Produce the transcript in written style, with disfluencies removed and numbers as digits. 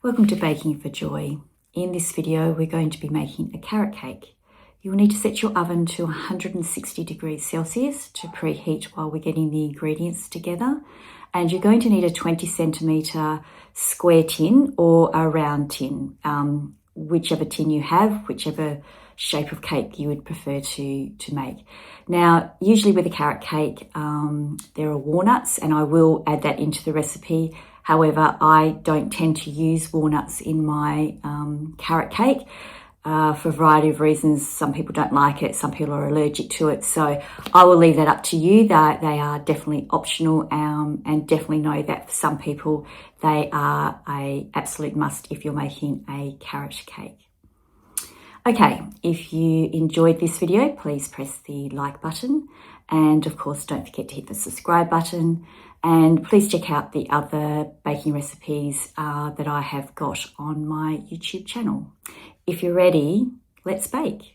Welcome to Baking for Joy. In this video, we're going to be making a carrot cake. You will need to set your oven to 160 degrees Celsius to preheat while we're getting the ingredients together. And you're going to need a 20 centimetre square tin or a round tin, whichever tin you have, whichever shape of cake you would prefer to make. Now, usually with a carrot cake, there are walnuts, and I will add that into the recipe. However, I don't tend to use walnuts in my carrot cake for a variety of reasons. Some people don't like it, some people are allergic to it. So I will leave that up to you. They are definitely optional, and definitely know that for some people, they are an absolute must if you're making a carrot cake. Okay, if you enjoyed this video, please press the like button. And of course, don't forget to hit the subscribe button. And please check out the other baking recipes that I have got on my YouTube channel. If you're ready, let's bake.